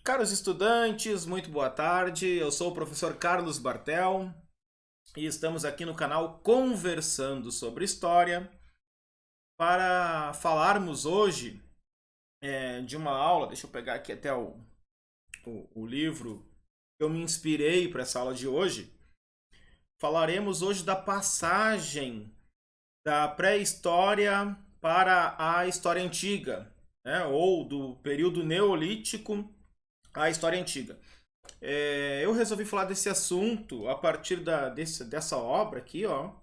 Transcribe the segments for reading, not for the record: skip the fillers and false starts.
Caros estudantes, muito boa tarde. Eu sou o professor Carlos Bartel e estamos aqui no canal Conversando sobre História para falarmos hoje de uma aula. Deixa eu pegar aqui até o livro que eu me inspirei para essa aula de hoje. Falaremos hoje da passagem da pré-história para a história antiga, né? Ou do período neolítico à história antiga. Eu resolvi falar desse assunto a partir dessa obra aqui, ó,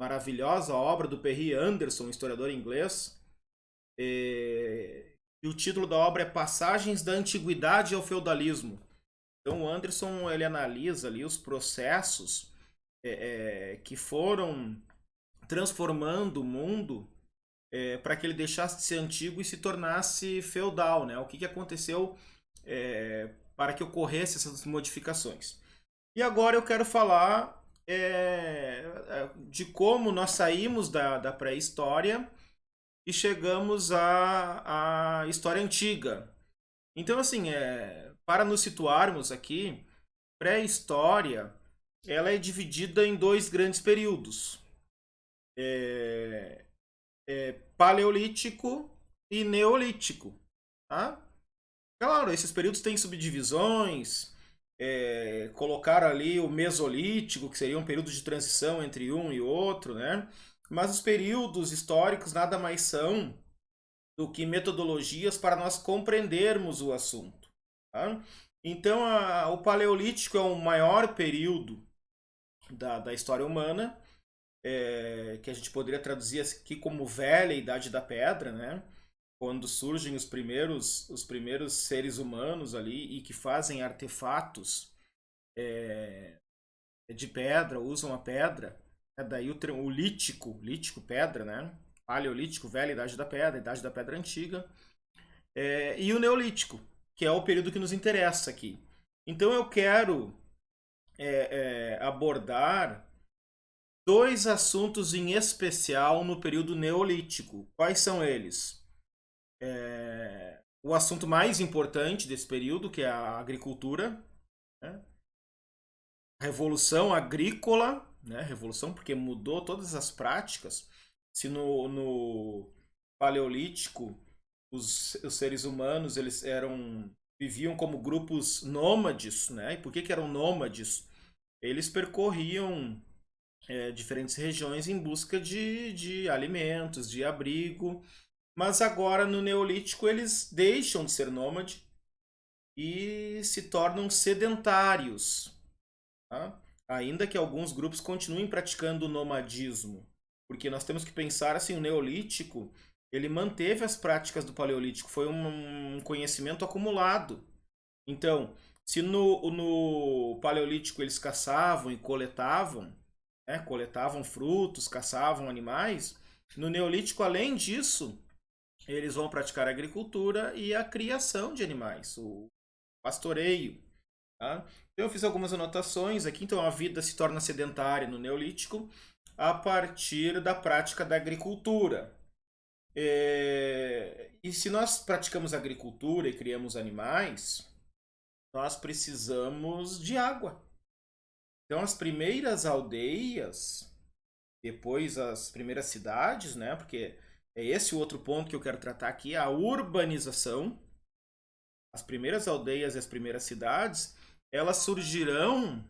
maravilhosa obra do Perry Anderson, historiador inglês. E o título da obra é Passagens da Antiguidade ao Feudalismo. Então o Anderson ele analisa ali os processos que foram transformando o mundo para que ele deixasse de ser antigo e se tornasse feudal, né? O que aconteceu para que ocorressem essas modificações. E agora eu quero falar de como nós saímos da pré-história e chegamos à história antiga. Então, assim, para nos situarmos aqui, pré-história ela é dividida em dois grandes períodos. Paleolítico e neolítico. Tá? Claro, esses períodos têm subdivisões, colocaram ali o Mesolítico, que seria um período de transição entre um e outro, né? Mas os períodos históricos nada mais são do que metodologias para nós compreendermos o assunto. Tá? Então, o Paleolítico é o maior período da história humana, que a gente poderia traduzir aqui como velha Idade da Pedra, né? Quando surgem os primeiros seres humanos ali e que fazem artefatos de pedra, usam a pedra, daí o lítico, pedra, né? Paleolítico, velha Idade da Pedra, Idade da Pedra Antiga, e o Neolítico, que é o período que nos interessa aqui. Então eu quero abordar dois assuntos em especial no período Neolítico. Quais são eles? O assunto mais importante desse período, que é a agricultura, né? Revolução agrícola, né? Revolução porque mudou todas as práticas. Se no Paleolítico os seres humanos eles viviam como grupos nômades, né? E por que eram nômades? Eles percorriam diferentes regiões em busca de alimentos, de abrigo. Mas agora no Neolítico eles deixam de ser nômade e se tornam sedentários. Tá? Ainda que alguns grupos continuem praticando o nomadismo. Porque nós temos que pensar assim, o Neolítico ele manteve as práticas do Paleolítico, foi um conhecimento acumulado. Então, se no Paleolítico eles caçavam e coletavam, né, coletavam frutos, caçavam animais, no Neolítico, além disso, eles vão praticar a agricultura e a criação de animais, o pastoreio. Tá? Então eu fiz algumas anotações aqui. Então a vida se torna sedentária no Neolítico a partir da prática da agricultura. E se nós praticamos agricultura e criamos animais, nós precisamos de água. Então as primeiras aldeias, depois as primeiras cidades, né? Porque é esse o outro ponto que eu quero tratar aqui, a urbanização. As primeiras aldeias e as primeiras cidades, elas surgirão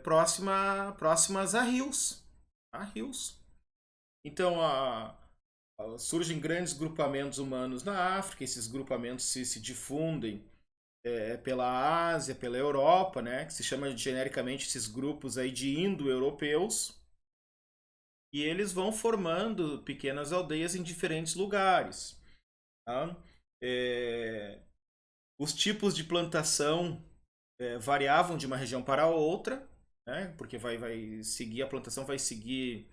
próximas a rios. A rios. Então, surgem grandes grupamentos humanos na África, esses grupamentos se difundem pela Ásia, pela Europa, né, que se chama genericamente esses grupos aí de indo-europeus, e eles vão formando pequenas aldeias em diferentes lugares. Tá? Os tipos de plantação variavam de uma região para outra, né, porque vai seguir, a plantação vai seguir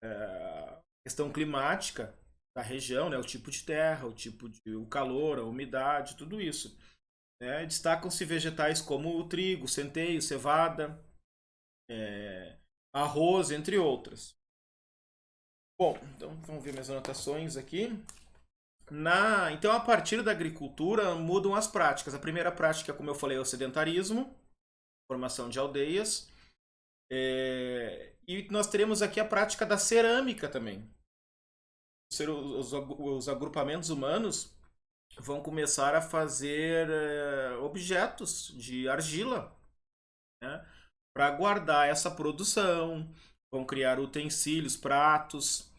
a questão climática da região, né, o tipo de terra, o calor, a umidade, tudo isso. Né? Destacam-se vegetais como o trigo, centeio, cevada, arroz, entre outras. Bom, então vamos ver minhas anotações aqui. Então, a partir da agricultura, mudam as práticas. A primeira prática, como eu falei, é o sedentarismo, formação de aldeias. E nós teremos aqui a prática da cerâmica também. Os agrupamentos humanos vão começar a fazer objetos de argila, né, para guardar essa produção. Vão criar utensílios, pratos,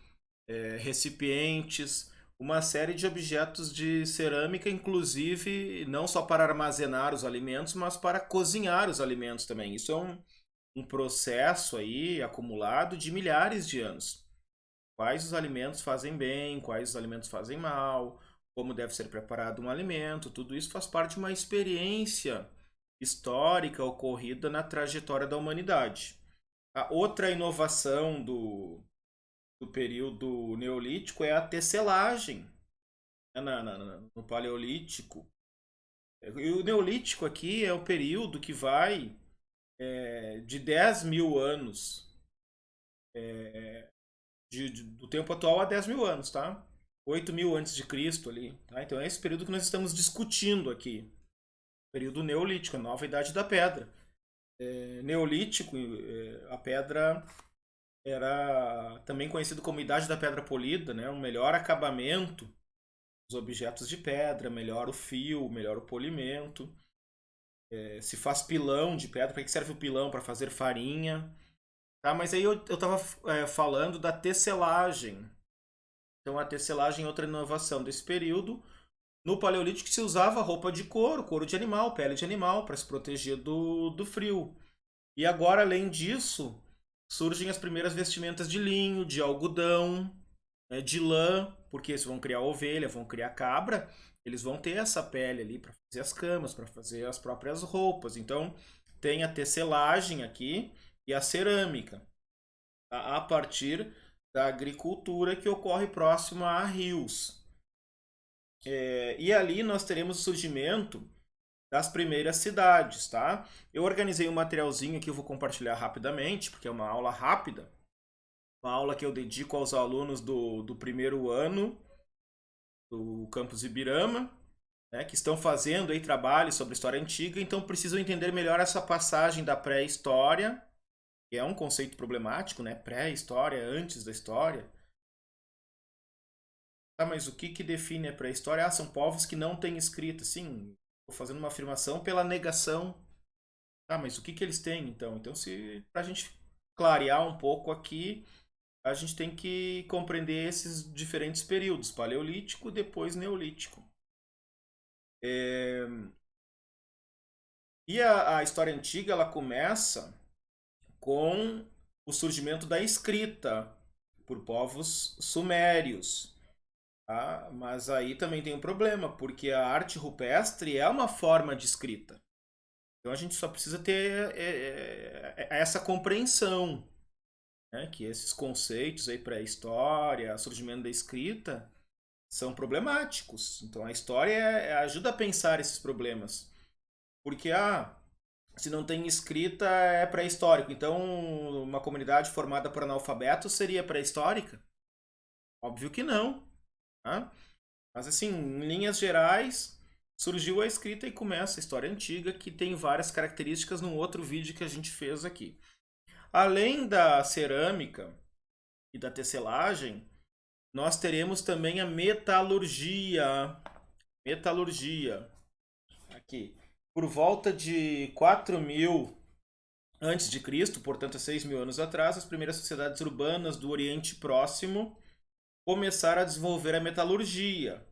recipientes, uma série de objetos de cerâmica, inclusive não só para armazenar os alimentos, mas para cozinhar os alimentos também. Isso é um processo aí acumulado de milhares de anos. Quais os alimentos fazem bem, quais os alimentos fazem mal, como deve ser preparado um alimento, tudo isso faz parte de uma experiência histórica ocorrida na trajetória da humanidade. A outra inovação do período neolítico é a tecelagem, né, no paleolítico. E o neolítico aqui é o período que vai de 10 mil anos, do tempo atual a 10 mil anos, tá? 8 mil antes de Cristo ali. Tá? Então é esse período que nós estamos discutindo aqui. Período neolítico, a nova idade da pedra. Neolítico, a pedra era também conhecido como idade da pedra polida, né? Um melhor acabamento dos objetos de pedra, melhor o fio, melhor o polimento. Se faz pilão de pedra, para que serve o pilão? Para fazer farinha. Tá? Mas aí eu estava falando da tecelagem. Então a tecelagem é outra inovação desse período. No Paleolítico se usava roupa de couro de animal, pele de animal, para se proteger do frio. E agora, além disso, surgem as primeiras vestimentas de linho, de algodão, né, de lã, porque eles vão criar ovelha, vão criar cabra, eles vão ter essa pele ali para fazer as camas, para fazer as próprias roupas. Então, tem a tecelagem aqui e a cerâmica, a partir da agricultura que ocorre próxima a rios. E ali nós teremos o surgimento das primeiras cidades, tá? Eu organizei um materialzinho que eu vou compartilhar rapidamente, porque é uma aula rápida, uma aula que eu dedico aos alunos do primeiro ano do campus Ibirama, né, que estão fazendo aí trabalhos sobre história antiga, então precisam entender melhor essa passagem da pré-história, que é um conceito problemático, né? Pré-história, antes da história. Ah, mas o que define a pré-história? Ah, são povos que não têm escrita. Sim, estou fazendo uma afirmação pela negação. Ah, mas o que eles têm então? Então, se para a gente clarear um pouco aqui, a gente tem que compreender esses diferentes períodos, paleolítico, depois neolítico. E a história antiga ela começa com o surgimento da escrita por povos sumérios. Tá? Mas aí também tem um problema, porque a arte rupestre é uma forma de escrita. Então a gente só precisa ter essa compreensão, né? Que esses conceitos aí para a história, surgimento da escrita, são problemáticos. Então a história ajuda a pensar esses problemas. Porque se não tem escrita é pré-histórico. Então uma comunidade formada por analfabetos seria pré-histórica? Óbvio que não. Tá? Mas assim, em linhas gerais, surgiu a escrita e começa a história antiga, que tem várias características num outro vídeo que a gente fez aqui. Além da cerâmica e da tecelagem, nós teremos também a metalurgia. Metalurgia. Aqui. Por volta de 4000 antes de Cristo, portanto, 6 mil anos atrás, as primeiras sociedades urbanas do Oriente Próximo começaram a desenvolver a metalurgia,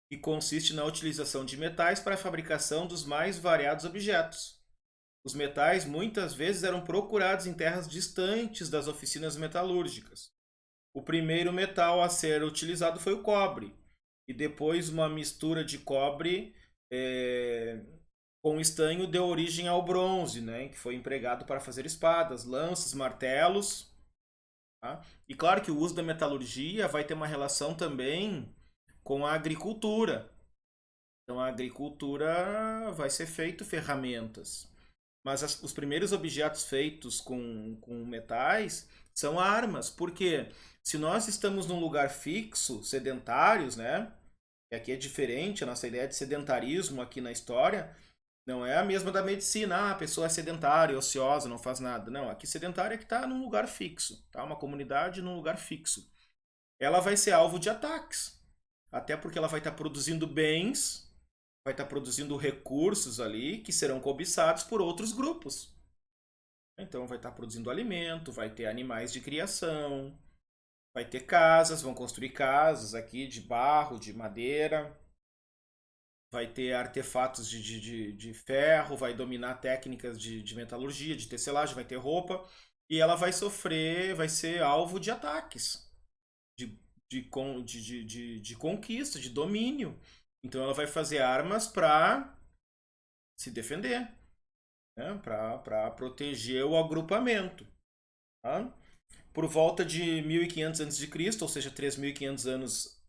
que consiste na utilização de metais para a fabricação dos mais variados objetos. Os metais muitas vezes eram procurados em terras distantes das oficinas metalúrgicas. O primeiro metal a ser utilizado foi o cobre, e depois uma mistura de cobre com estanho deu origem ao bronze, né, que foi empregado para fazer espadas, lanças, martelos. Tá? E claro que o uso da metalurgia vai ter uma relação também com a agricultura. Então a agricultura vai ser feito ferramentas. Mas os primeiros objetos feitos com metais são armas. Porque se nós estamos num lugar fixo, sedentários, né? E aqui é diferente, a nossa ideia de sedentarismo aqui na história não é a mesma da medicina. Ah, a pessoa é sedentária, ociosa, não faz nada. Não, aqui sedentária é que está num lugar fixo, tá? Uma comunidade num lugar fixo. Ela vai ser alvo de ataques, até porque ela vai estar produzindo bens, vai estar produzindo recursos ali que serão cobiçados por outros grupos. Então vai estar produzindo alimento, vai ter animais de criação, vai ter casas, vão construir casas aqui de barro, de madeira, vai ter artefatos de ferro, vai dominar técnicas de metalurgia, de tecelagem, vai ter roupa, e ela vai sofrer, vai ser alvo de ataques, de, de conquista, de domínio. Então ela vai fazer armas para se defender, né? Para proteger o agrupamento. Tá? Por volta de 1500 a.C., ou seja, 3.500 anos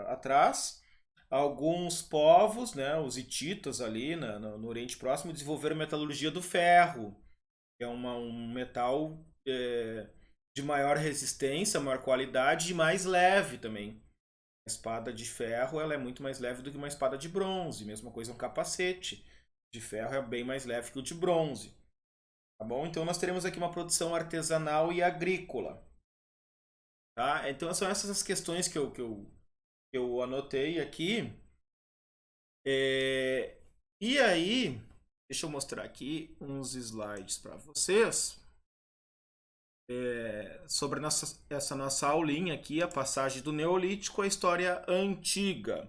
atrás, alguns povos, né, os hititas ali no Oriente Próximo, desenvolveram a metalurgia do ferro, que é um metal de maior resistência, maior qualidade e mais leve também. A espada de ferro ela é muito mais leve do que uma espada de bronze, mesma coisa um capacete de ferro é bem mais leve que o de bronze. Tá bom? Então nós teremos aqui uma produção artesanal e agrícola. Tá? Então são essas as questões que eu anotei aqui. E aí, deixa eu mostrar aqui uns slides para vocês sobre essa nossa aulinha aqui, a passagem do Neolítico à história antiga.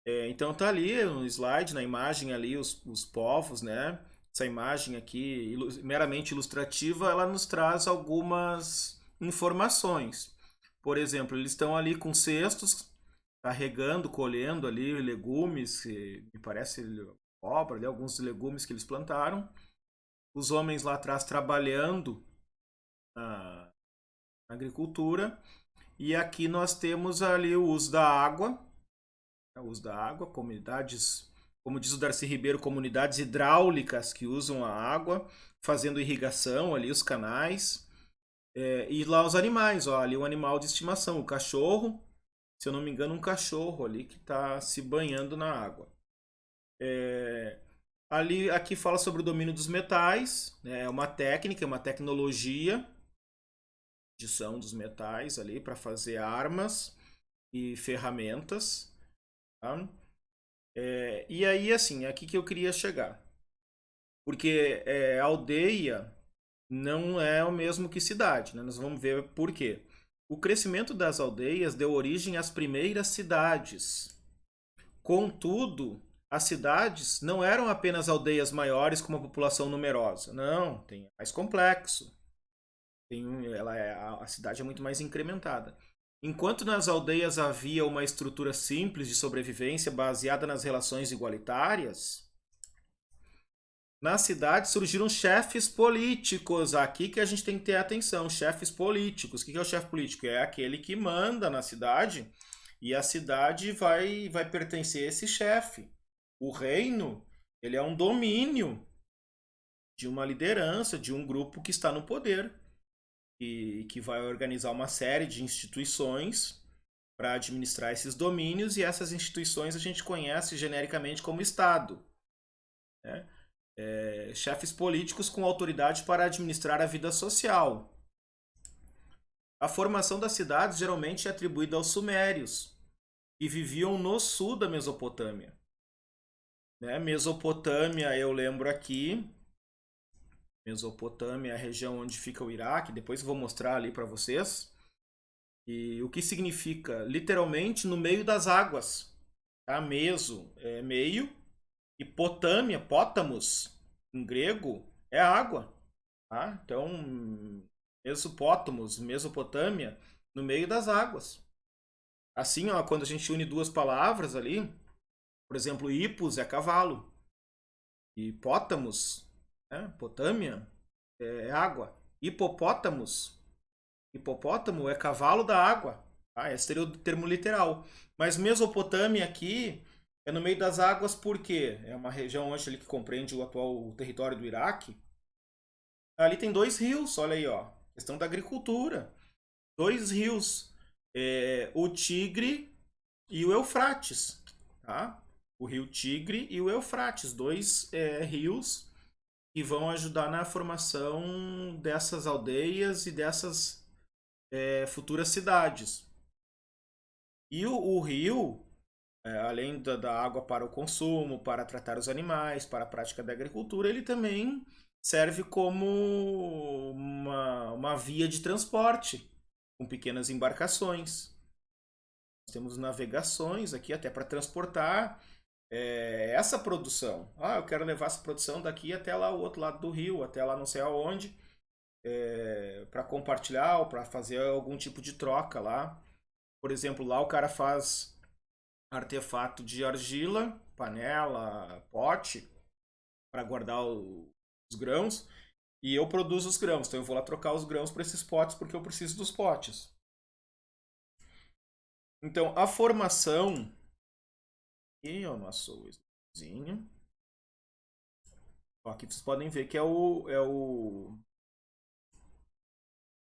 Então tá ali no slide, na imagem ali, os povos, né? Essa imagem aqui, meramente ilustrativa, ela nos traz algumas informações. Por exemplo, eles estão ali com cestos, carregando, colhendo ali legumes, me parece obra, ali, alguns legumes que eles plantaram. Os homens lá atrás trabalhando na agricultura. E aqui nós temos ali o uso da água, comunidades, como diz o Darcy Ribeiro, comunidades hidráulicas que usam a água, fazendo irrigação ali, os canais. E lá os animais, ó, ali um animal de estimação, o cachorro, se eu não me engano, um cachorro ali que está se banhando na água. Ali, aqui fala sobre o domínio dos metais, né? É uma técnica, é uma tecnologia de edição dos metais ali para fazer armas e ferramentas. Tá? E aí, assim, é aqui que eu queria chegar. Porque aldeia não é o mesmo que cidade, né? Nós vamos ver por quê. O crescimento das aldeias deu origem às primeiras cidades. Contudo, as cidades não eram apenas aldeias maiores com uma população numerosa. Não, tem mais complexo. A cidade é muito mais incrementada. Enquanto nas aldeias havia uma estrutura simples de sobrevivência baseada nas relações igualitárias, nas cidades surgiram chefes políticos. Aqui que a gente tem que ter atenção, chefes políticos. O que é o chefe político? É aquele que manda na cidade e a cidade vai pertencer a esse chefe. O reino, ele é um domínio de uma liderança, de um grupo que está no poder e que vai organizar uma série de instituições para administrar esses domínios, e essas instituições a gente conhece genericamente como Estado. Né? Chefes políticos com autoridade para administrar a vida social. A formação das cidades geralmente é atribuída aos sumérios, que viviam no sul da Mesopotâmia. Né? Mesopotâmia, eu lembro aqui, Mesopotâmia é a região onde fica o Iraque, depois eu vou mostrar ali para vocês. E o que significa literalmente no meio das águas. Tá? Meso é meio e potâmia, pótamos, em grego, é água. Tá? Então, Mesopótamos, Mesopotâmia, no meio das águas. Assim, ó, quando a gente une duas palavras ali, por exemplo, hipos é cavalo. E pótamos, né? Potâmia, é água. Hipopótamos, hipopótamo é cavalo da água. Tá? Esse seria o termo literal. Mas Mesopotâmia aqui é no meio das águas porque é uma região hoje ali que compreende o atual território do Iraque. Ali tem dois rios, olha aí, ó. Questão da agricultura. Dois rios. O Tigre e o Eufrates, tá? O rio Tigre e o Eufrates, dois rios que vão ajudar na formação dessas aldeias e dessas futuras cidades. E o rio, além da água para o consumo, para tratar os animais, para a prática da agricultura, ele também serve como uma via de transporte, com pequenas embarcações. Nós temos navegações aqui até para transportar essa produção. Ah, eu quero levar essa produção daqui até lá o outro lado do rio, até lá não sei aonde, para compartilhar ou para fazer algum tipo de troca lá. Por exemplo, lá o cara faz artefato de argila, panela, pote, para guardar os grãos, e eu produzo os grãos. Então eu vou lá trocar os grãos para esses potes porque eu preciso dos potes. Então a formação. E o nosso slidezinho. Aqui vocês podem ver que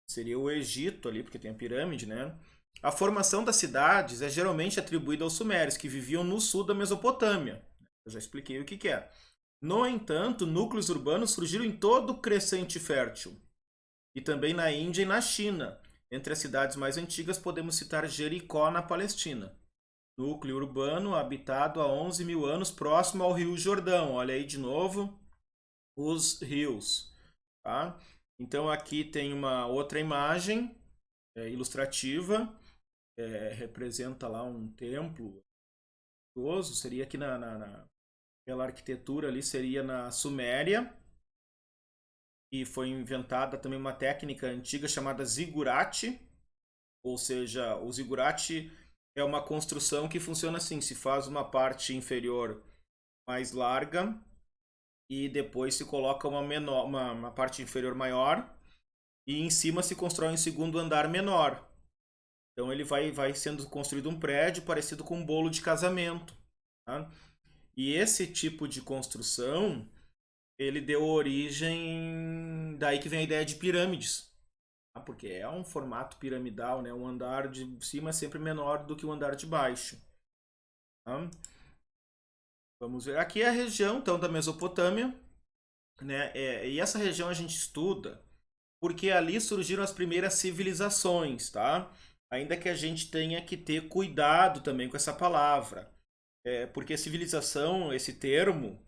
seria o Egito ali, porque tem a pirâmide, né? A formação das cidades é geralmente atribuída aos sumérios, que viviam no sul da Mesopotâmia. Eu já expliquei o que é. No entanto, núcleos urbanos surgiram em todo o crescente fértil, e também na Índia e na China. Entre as cidades mais antigas podemos citar Jericó, na Palestina. Núcleo urbano habitado há 11 mil anos, próximo ao Rio Jordão. Olha aí de novo os rios. Tá? Então aqui tem uma outra imagem ilustrativa, representa lá um templo. Seria aqui pela arquitetura ali, seria na Suméria, e foi inventada também uma técnica antiga chamada zigurate, ou seja, o zigurate é uma construção que funciona assim, se faz uma parte inferior mais larga e depois se coloca uma parte inferior maior e em cima se constrói um segundo andar menor. Então ele vai sendo construído um prédio parecido com um bolo de casamento. Tá? E esse tipo de construção, ele deu origem, daí que vem a ideia de pirâmides. Tá? Porque é um formato piramidal, né? Um andar de cima é sempre menor do que o andar de baixo. Tá? Vamos ver. Aqui é a região então da Mesopotâmia, né? E essa região a gente estuda porque ali surgiram as primeiras civilizações, tá? Ainda que a gente tenha que ter cuidado também com essa palavra. Porque civilização, esse termo,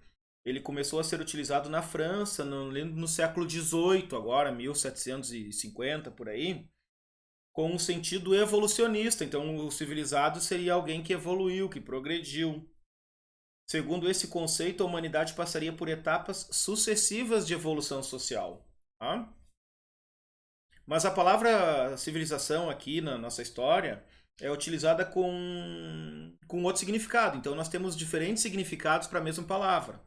ele começou a ser utilizado na França no século XVIII, agora, 1750, por aí, com um sentido evolucionista. Então, o civilizado seria alguém que evoluiu, que progrediu. Segundo esse conceito, a humanidade passaria por etapas sucessivas de evolução social. Tá? Mas a palavra civilização aqui na nossa história é utilizada com outro significado. Então nós temos diferentes significados para a mesma palavra.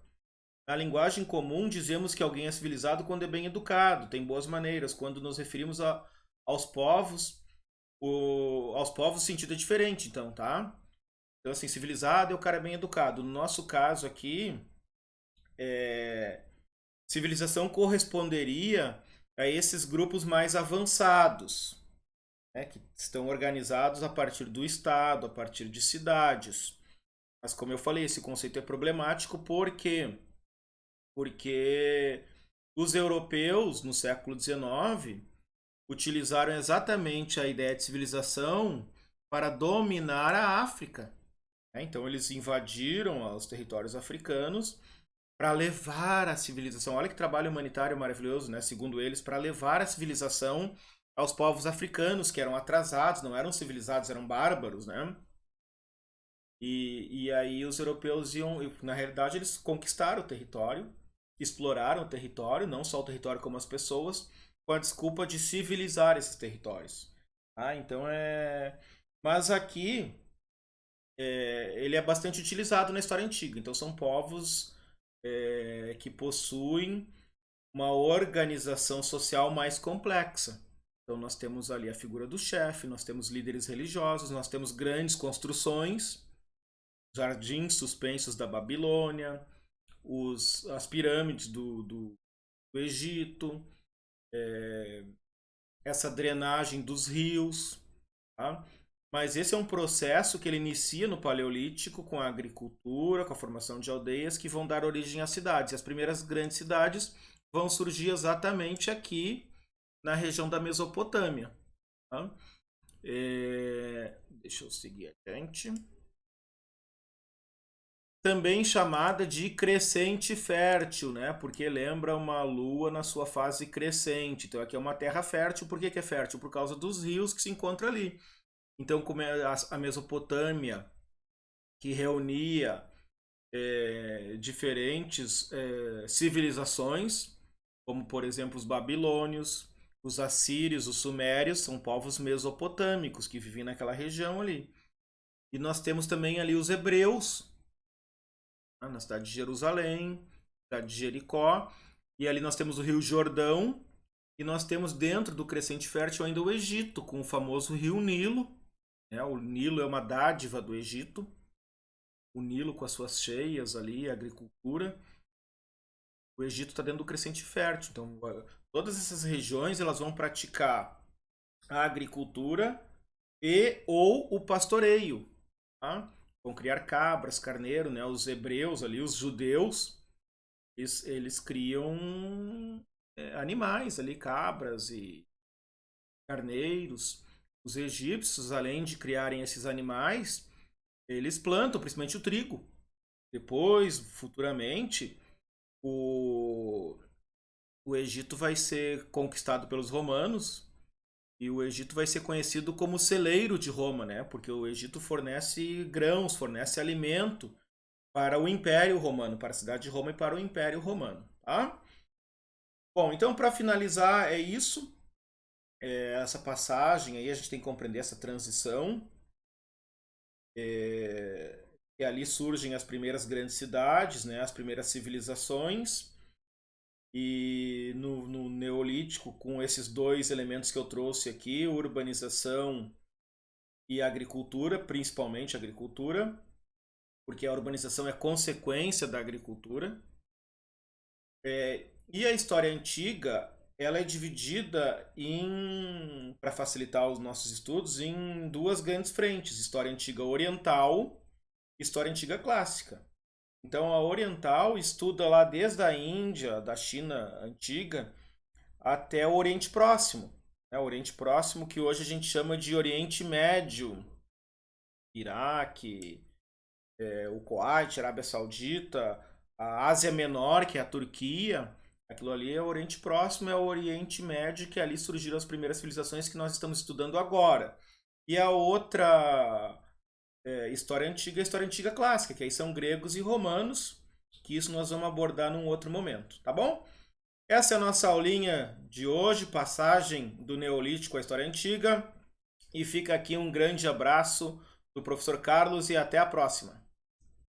Na linguagem comum, dizemos que alguém é civilizado quando é bem educado, tem boas maneiras. Quando nos referimos aos povos, aos povos o sentido é diferente, então, tá? Então, assim, civilizado é o cara bem educado. No nosso caso aqui, civilização corresponderia a esses grupos mais avançados, né, que estão organizados a partir do Estado, a partir de cidades. Mas, como eu falei, esse conceito é problemático porque os europeus, no século XIX, utilizaram exatamente a ideia de civilização para dominar a África. Então, eles invadiram os territórios africanos para levar a civilização. Olha que trabalho humanitário maravilhoso, né? Segundo eles, para levar a civilização aos povos africanos que eram atrasados, não eram civilizados, eram bárbaros, né? E aí os europeus iam, na realidade, eles conquistaram o território, exploraram o território, não só o território como as pessoas, com a desculpa de civilizar esses territórios. Então Mas aqui ele é bastante utilizado na história antiga. Então são povos que possuem uma organização social mais complexa. Então nós temos ali a figura do chefe, nós temos líderes religiosos, nós temos grandes construções, jardins suspensos da Babilônia, as pirâmides do Egito, essa drenagem dos rios. Tá? Mas esse é um processo que ele inicia no Paleolítico com a agricultura, com a formação de aldeias que vão dar origem às cidades. E as primeiras grandes cidades vão surgir exatamente aqui na região da Mesopotâmia. Tá? Deixa eu seguir adiante. Também chamada de crescente fértil, né? Porque lembra uma lua na sua fase crescente. Então aqui é uma terra fértil. Por que que é fértil? Por causa dos rios que se encontram ali. Então, como é a Mesopotâmia, que reunia diferentes civilizações, como por exemplo os babilônios, os assírios, os sumérios, são povos mesopotâmicos que viviam naquela região ali. E nós temos também ali os hebreus, na cidade de Jerusalém, cidade de Jericó, e ali nós temos o Rio Jordão, e nós temos dentro do Crescente Fértil ainda o Egito, com o famoso Rio Nilo. O Nilo é uma dádiva do Egito, o Nilo com as suas cheias ali, a agricultura. O Egito está dentro do Crescente Fértil, então todas essas regiões elas vão praticar a agricultura e ou o pastoreio, tá? Vão criar cabras, carneiro, né? Os hebreus ali, os judeus, eles criam animais ali, cabras e carneiros. Os egípcios, além de criarem esses animais, eles plantam principalmente o trigo. Depois, futuramente, o Egito vai ser conquistado pelos romanos e o Egito vai ser conhecido como celeiro de Roma, né? Porque o Egito fornece grãos, fornece alimento para o Império Romano, para a cidade de Roma e para o Império Romano, tá? Bom, então para finalizar é isso. Essa passagem aí a gente tem que compreender essa transição. E ali surgem as primeiras grandes cidades, né? As primeiras civilizações. E no Neolítico, com esses dois elementos que eu trouxe aqui, urbanização e agricultura, principalmente agricultura, porque a urbanização é consequência da agricultura. E a história antiga, ela é dividida para facilitar os nossos estudos, em duas grandes frentes: história antiga oriental e história antiga clássica. Então, a oriental estuda lá desde a Índia, da China antiga, até o Oriente Próximo. O Oriente Próximo, que hoje a gente chama de Oriente Médio, Iraque, o Kuwait, Arábia Saudita, a Ásia Menor, que é a Turquia. Aquilo ali é o Oriente Próximo, é o Oriente Médio, que ali surgiram as primeiras civilizações que nós estamos estudando agora. E a outra história antiga é a história antiga clássica, que aí são gregos e romanos, que isso nós vamos abordar num outro momento, tá bom? Essa é a nossa aulinha de hoje, passagem do Neolítico à história antiga. E fica aqui um grande abraço do professor Carlos e até a próxima.